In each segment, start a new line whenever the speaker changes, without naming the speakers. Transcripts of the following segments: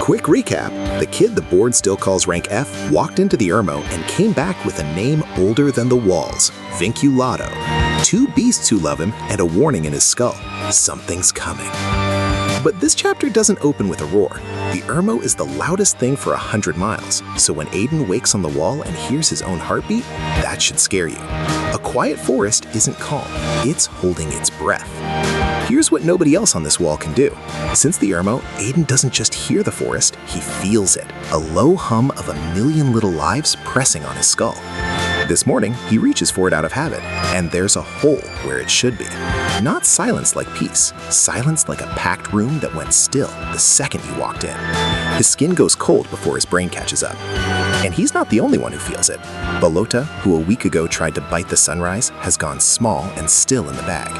Quick recap, the kid the board still calls rank F walked into the Ermo and came back with a name older than the walls, Vinculato. 2 beasts who love him and a warning in his skull, something's coming. But this chapter doesn't open with a roar. The Ermo is the loudest thing for 100 miles, so when Edan wakes on the wall and hears his own heartbeat, that should scare you. A quiet forest isn't calm, it's holding its breath. Here's what nobody else on this wall can do. Since the Ermo, Edan doesn't just hear the forest, he feels it, a low hum of 1,000,000 little lives pressing on his skull. This morning, he reaches for it out of habit, and there's a hole where it should be. Not silence like peace, silence like a packed room that went still the second you walked in. His skin goes cold before his brain catches up. And he's not the only one who feels it. Balota, who a week ago tried to bite the sunrise, has gone small and still in the bag.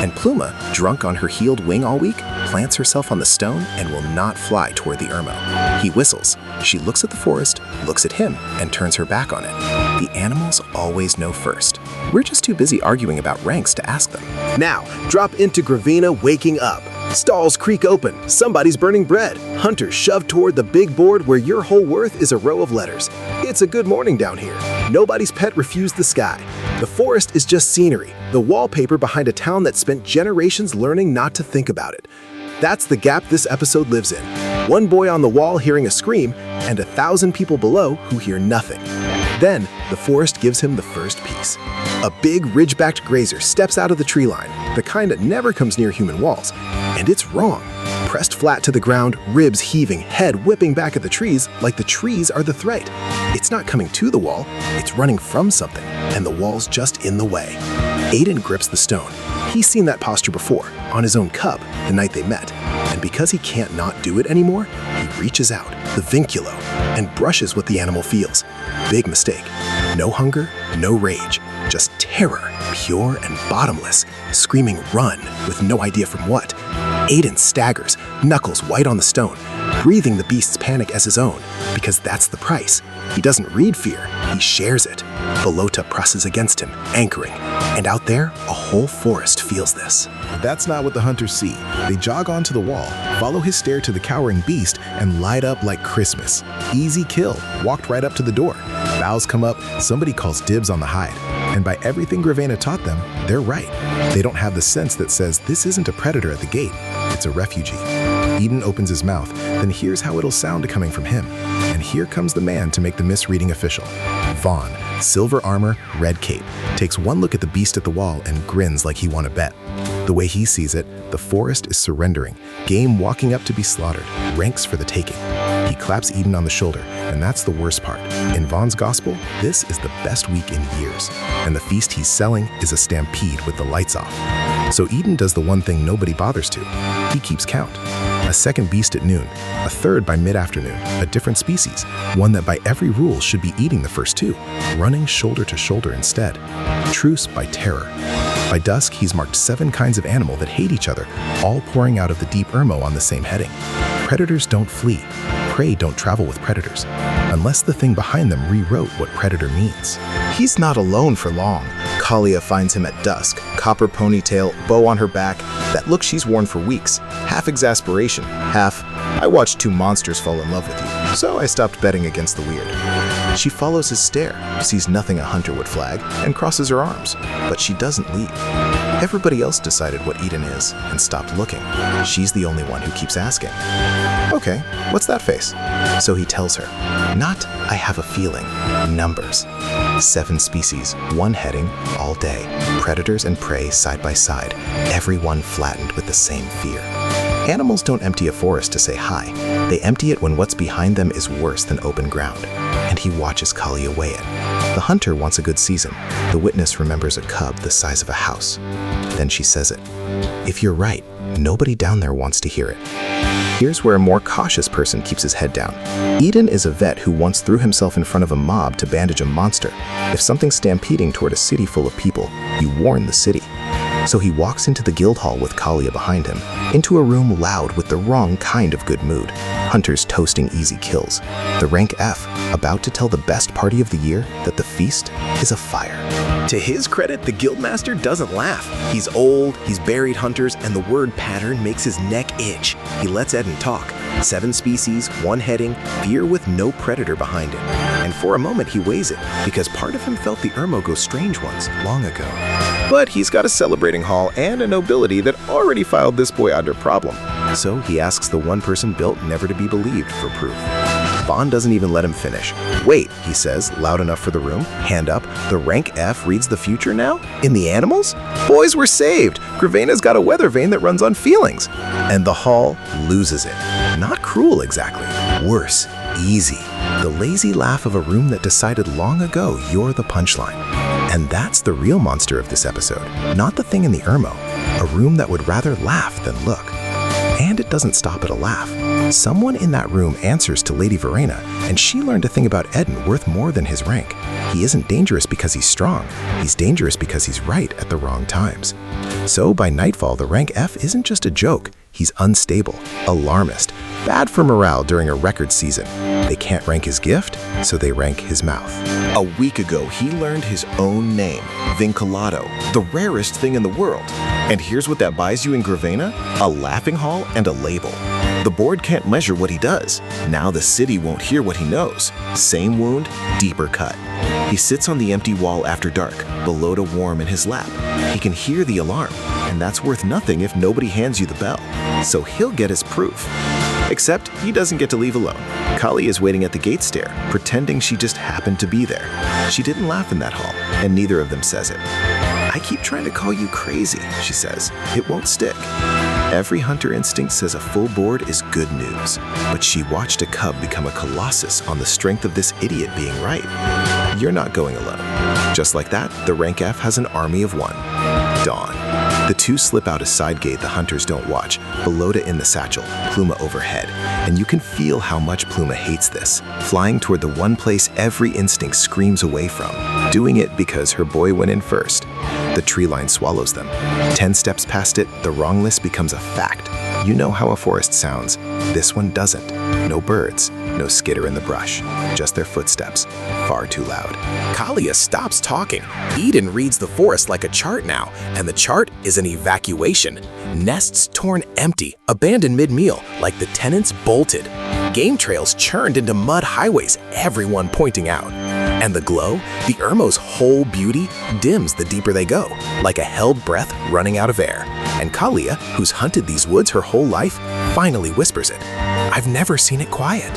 And Pluma, drunk on her healed wing all week, plants herself on the stone and will not fly toward the Ermo. He whistles. She looks at the forest, looks at him, and turns her back on it. The animals always know first. We're just too busy arguing about ranks to ask them.
Now, drop into Gravena waking up. Stalls creak open, somebody's burning bread. Hunters shove toward the big board where your whole worth is a row of letters. It's a good morning down here. Nobody's pet refused the sky. The forest is just scenery, the wallpaper behind a town that spent generations learning not to think about it. That's the gap this episode lives in. One boy on the wall hearing a scream, and 1,000 people below who hear nothing. Then, the forest gives him the first piece. A big ridge-backed grazer steps out of the tree line, the kind that never comes near human walls. And it's wrong. Pressed flat to the ground, ribs heaving, head whipping back at the trees like the trees are the threat. It's not coming to the wall, it's running from something, and the wall's just in the way. Edan grips the stone. He's seen that posture before, on his own cub, the night they met. And because he can't not do it anymore, he reaches out, the vinculo, and brushes what the animal feels. Big mistake. No hunger, no rage, just terror, pure and bottomless, screaming run with no idea from what. Edan staggers, knuckles white on the stone, breathing the beast's panic as his own, because that's the price. He doesn't read fear, he shares it. Balota presses against him, anchoring, and out there, a whole forest feels this.
But that's not what the hunters see. They jog onto the wall, follow his stare to the cowering beast, and light up like Christmas. Easy kill, walked right up to the door. Boughs come up, somebody calls dibs on the hide. And by everything Gravena taught them, they're right. They don't have the sense that says this isn't a predator at the gate, it's a refugee. Edan opens his mouth, then hears how it'll sound coming from him. And here comes the man to make the misreading official. Vaughn, silver armor, red cape, takes one look at the beast at the wall and grins like he won a bet. The way he sees it, the forest is surrendering, game walking up to be slaughtered, ranks for the taking. He claps Edan on the shoulder, and that's the worst part. In Vaughn's gospel, this is the best week in years, and the feast he's selling is a stampede with the lights off. So Edan does the one thing nobody bothers to. He keeps count. A second beast at noon, a third by mid-afternoon, a different species, one that by every rule should be eating the first two, running shoulder to shoulder instead. Truce by terror. By dusk, he's marked 7 kinds of animal that hate each other, all pouring out of the deep Ermo on the same heading. Predators don't flee. Prey don't travel with predators, unless the thing behind them rewrote what predator means.
He's not alone for long. Kalia finds him at dusk, copper ponytail, bow on her back, that look she's worn for weeks, half exasperation, half, I watched 2 monsters fall in love with you, so I stopped betting against the weird. She follows his stare, sees nothing a hunter would flag, and crosses her arms, but she doesn't leave. Everybody else decided what Edan is and stopped looking. She's the only one who keeps asking. Okay, what's that face? So he tells her, not I have a feeling, numbers. 7 species, 1 heading, all day. Predators and prey side by side, everyone flattened with the same fear. Animals don't empty a forest to say hi. They empty it when what's behind them is worse than open ground. And he watches Kalia weigh it. The hunter wants a good season. The witness remembers a cub the size of a house. Then she says it. If you're right, nobody down there wants to hear it. Here's where a more cautious person keeps his head down. Edan is a vet who once threw himself in front of a mob to bandage a monster. If something's stampeding toward a city full of people, you warn the city. So he walks into the guild hall with Kalia behind him, into a room loud with the wrong kind of good mood. Hunters toasting easy kills. The rank F, about to tell the best party of the year that the feast is a fire.
To his credit, the guildmaster doesn't laugh. He's old, he's buried hunters, and the word pattern makes his neck itch. He lets Edan talk. 7 species, 1 heading, fear with no predator behind it. And for a moment he weighs it, because part of him felt the Ermo go strange once, long ago.
But he's got a celebrating hall and a nobility that already filed this boy under problem.
So he asks the one person built never to be believed for proof. Vaughn doesn't even let him finish. "Wait," he says, loud enough for the room. Hand up. "The rank F reads the future now? In the animals?
Boys, we're saved! Gravena's got a weather vane that runs on feelings."
And the hall loses it. Not cruel exactly. Worse, easy. The lazy laugh of a room that decided long ago you're the punchline. And that's the real monster of this episode, not the thing in the Ermo. A room that would rather laugh than look. And it doesn't stop at a laugh. Someone in that room answers to Lady Verena, and she learned a thing about Edan worth more than his rank. He isn't dangerous because he's strong. He's dangerous because he's right at the wrong times. So by nightfall, the rank F isn't just a joke. He's unstable, alarmist, bad for morale during a record season. They can't rank his gift, so they rank his mouth.
A week ago, he learned his own name, Vinculado, the rarest thing in the world. And here's what that buys you in Gravena: a laughing hall and a label. The board can't measure what he does. Now the city won't hear what he knows. Same wound, deeper cut. He sits on the empty wall after dark, below to warm in his lap. He can hear the alarm, and that's worth nothing if nobody hands you the bell. So he'll get his proof. Except he doesn't get to leave alone. Kali is waiting at the gate stair, pretending she just happened to be there. She didn't laugh in that hall, and neither of them says it. "I keep trying to call you crazy," she says. "It won't stick." Every hunter instinct says a full board is good news, but she watched a cub become a colossus on the strength of this idiot being right. You're not going alone. Just like that, the rank F has an army of 1. Dawn. The two slip out a side gate the hunters don't watch, Belota in the satchel, Pluma overhead, and you can feel how much Pluma hates this, flying toward the one place every instinct screams away from, doing it because her boy went in first. The tree line swallows them. 10 steps past it, the wrong list becomes a fact. You know how a forest sounds. This one doesn't. No birds, no skitter in the brush, just their footsteps, far too loud.
Kalia stops talking. Edan reads the forest like a chart now, and the chart is an evacuation. Nests torn empty, abandoned mid-meal, like the tenants bolted. Game trails churned into mud highways, everyone pointing out. And the glow, the Ermo's whole beauty, dims the deeper they go, like a held breath running out of air. And Kalia, who's hunted these woods her whole life, finally whispers it. "I've never seen it quiet."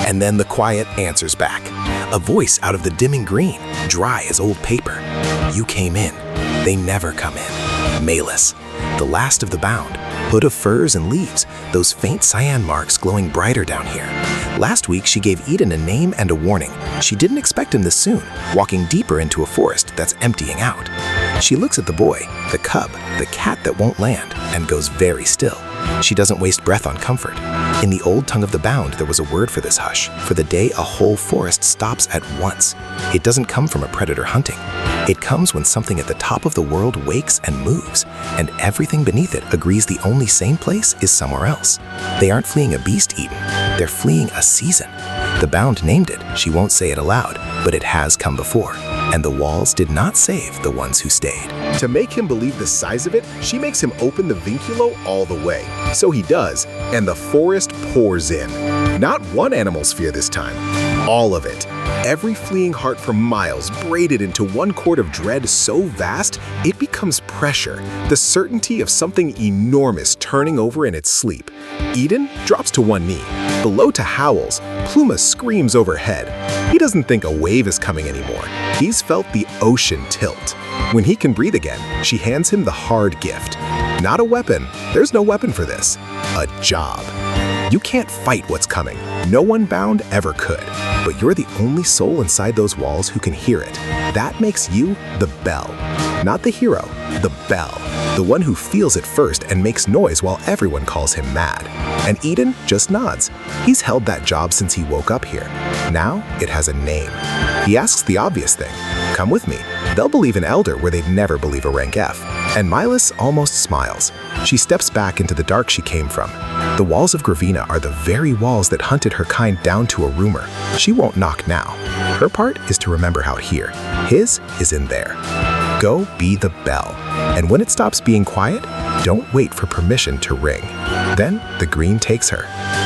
And then the quiet answers back. A voice out of the dimming green, dry as old paper. "You came in. They never come in." Maelis, the last of the bound. Hood of furs and leaves, those faint cyan marks glowing brighter down here. Last week, she gave Edan a name and a warning. She didn't expect him this soon, walking deeper into a forest that's emptying out. She looks at the boy, the cub, the cat that won't land, and goes very still. She doesn't waste breath on comfort. In the old tongue of the bound, there was a word for this hush, for the day a whole forest stops at once. It doesn't come from a predator hunting. It comes when something at the top of the world wakes and moves, and everything beneath it agrees the only sane place is somewhere else. They aren't fleeing a beast eaten, they're fleeing a season. The bound named it, she won't say it aloud, but it has come before, and the walls did not save the ones who stayed.
To make him believe the size of it, she makes him open the vinculo all the way. So he does, and the forest pours in. Not one animal's fear this time, all of it. Every fleeing heart for miles braided into one cord of dread so vast, it becomes pressure, the certainty of something enormous turning over in its sleep. Edan drops to one knee. Belota howls. Pluma screams overhead. He doesn't think a wave is coming anymore. He's felt the ocean tilt. When he can breathe again, she hands him the hard gift. Not a weapon. There's no weapon for this. A job. You can't fight what's coming. No one bound ever could. But you're the only soul inside those walls who can hear it. That makes you the bell. Not the hero, the bell. The one who feels it first and makes noise while everyone calls him mad. And Edan just nods. He's held that job since he woke up here. Now it has a name. He asks the obvious thing. Come with me. They'll believe an elder where they'd never believe a rank F. And Maelis almost smiles. She steps back into the dark she came from. The walls of Gravena are the very walls that hunted her kind down to a rumor. She won't knock now. Her part is to remember out here. His is in there. Go be the bell. And when it stops being quiet, don't wait for permission to ring. Then the green takes her.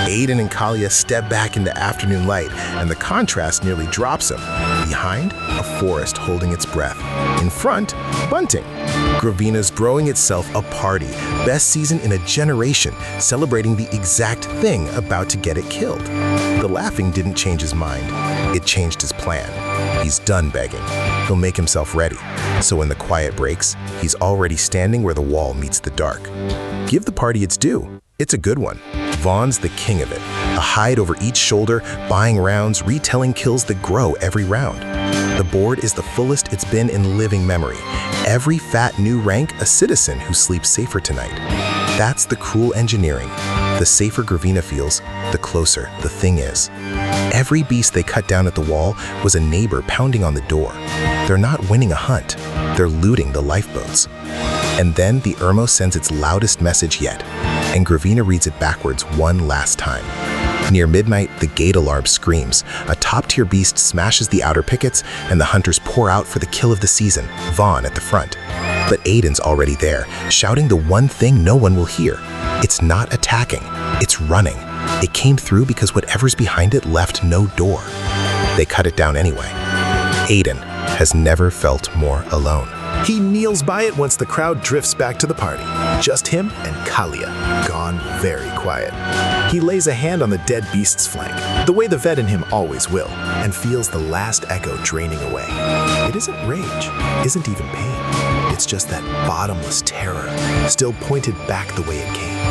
Edan and Kalia step back into afternoon light, and the contrast nearly drops them. Behind, a forest holding its breath. In front, bunting. Gravena's throwing itself a party, best season in a generation, celebrating the exact thing about to get it killed. The laughing didn't change his mind. It changed his plan. He's done begging. He'll make himself ready. So when the quiet breaks, he's already standing where the wall meets the dark. Give the party its due. It's a good one. Vaughn's the king of it. A hide over each shoulder, buying rounds, retelling kills that grow every round. The board is the fullest it's been in living memory. Every fat new rank, a citizen who sleeps safer tonight. That's the cruel engineering. The safer Gravena feels, the closer the thing is. Every beast they cut down at the wall was a neighbor pounding on the door. They're not winning a hunt. They're looting the lifeboats. And then the Ermo sends its loudest message yet, and Gravena reads it backwards one last time. Near midnight, the gate alarm screams. A top-tier beast smashes the outer pickets, and the hunters pour out for the kill of the season, Vaughn at the front. But Edan's already there, shouting the one thing no one will hear. It's not attacking, it's running. It came through because whatever's behind it left no door. They cut it down anyway. Edan has never felt more alone.
He kneels by it once the crowd drifts back to the party. Just him and Kalia, gone very quiet. He lays a hand on the dead beast's flank, the way the vet in him always will, and feels the last echo draining away. It isn't rage, isn't even pain. It's just that bottomless terror, still pointed back the way it came.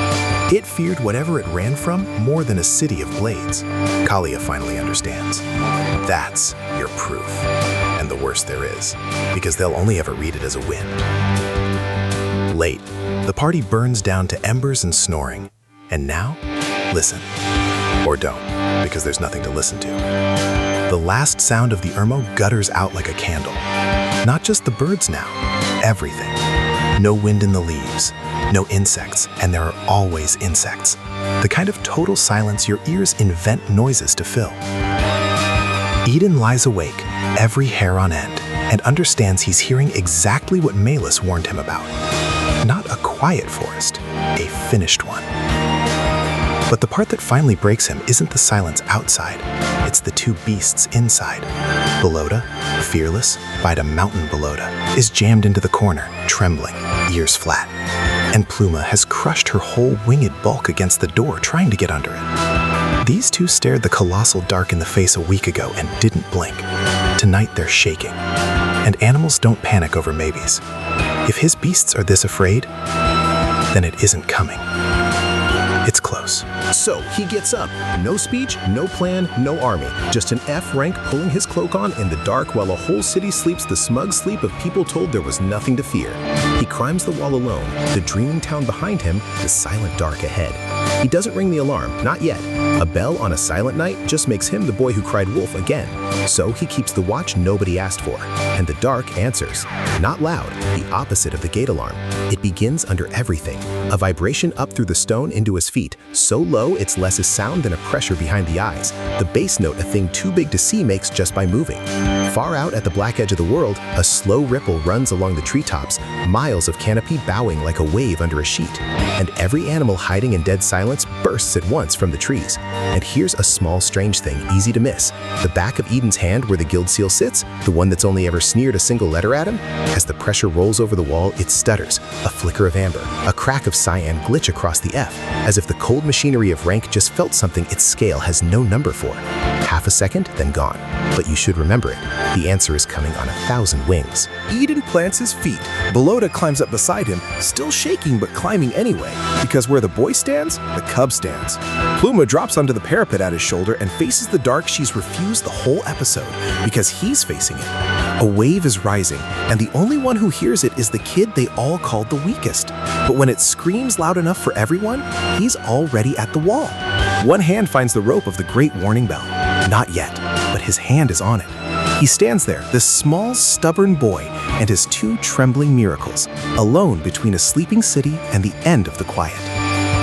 It feared whatever it ran from more than a city of blades. Kalia finally understands. That's your proof. And the worst there is, because they'll only ever read it as a win. Late, the party burns down to embers and snoring. And now, listen. Or don't, because there's nothing to listen to. The last sound of the Ermo gutters out like a candle. Not just the birds now, everything. No wind in the leaves, no insects, and there are always insects. The kind of total silence your ears invent noises to fill. Edan lies awake, every hair on end, and understands he's hearing exactly what Maelis warned him about. Not a quiet forest, a finished one. But the part that finally breaks him isn't the silence outside, it's the two beasts inside. Belota, fearless, by a mountain Belota, is jammed into the corner, trembling, ears flat. And Pluma has crushed her whole winged bulk against the door, trying to get under it. These two stared the colossal dark in the face a week ago and didn't blink. Tonight they're shaking. And animals don't panic over maybes. If his beasts are this afraid, then it isn't coming. It's close.
So he gets up. No speech, no plan, no army. Just an F rank pulling his cloak on in the dark while a whole city sleeps the smug sleep of people told there was nothing to fear. He climbs the wall alone, the dreaming town behind him, the silent dark ahead. He doesn't ring the alarm, not yet. A bell on a silent night just makes him the boy who cried wolf again. So he keeps the watch nobody asked for. And the dark answers. Not loud, the opposite of the gate alarm. It begins under everything. A vibration up through the stone into his feet, so low it's less a sound than a pressure behind the eyes. The bass note a thing too big to see makes just by moving. Far out at the black edge of the world, a slow ripple runs along the treetops, miles of canopy bowing like a wave under a sheet. And every animal hiding in dead silence bursts at once from the trees. And here's a small strange thing easy to miss. The back of Edan's hand where the guild seal sits, the one that's only ever sneered a single letter at him, as the pressure rolls over the wall, it stutters. A flicker of amber, a crack of cyan glitch across the F, as if the cold machinery of rank just felt something its scale has no number for. Half a second, then gone. But you should remember it. The answer is coming on 1,000 wings.
Edan plants his feet. Belota climbs up beside him, still shaking but climbing anyway, because where the boy stands, the cub stands. Pluma drops onto the parapet at his shoulder and faces the dark she's refused the whole episode, because he's facing it. A wave is rising, and the only one who hears it is the kid they all called the weakest. But when it screams loud enough for everyone, he's already at the wall. One hand finds the rope of the great warning bell. Not yet, but his hand is on it. He stands there, this small, stubborn boy, and his two trembling miracles, alone between a sleeping city and the end of the quiet.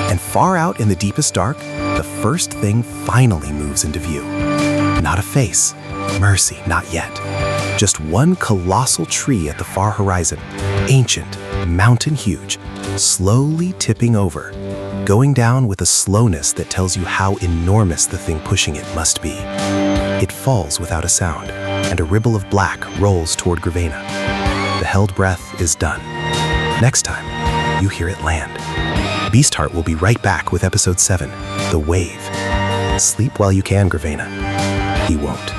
And far out in the deepest dark, the first thing finally moves into view. Not a face. Mercy, not yet. Just one colossal tree at the far horizon, ancient, mountain huge, slowly tipping over, going down with a slowness that tells you how enormous the thing pushing it must be. It falls without a sound, and a ripple of black rolls toward Gravena. The held breath is done. Next time, you hear it land. Beastheart will be right back with episode 7, The Wave. Sleep while you can, Gravena. He won't.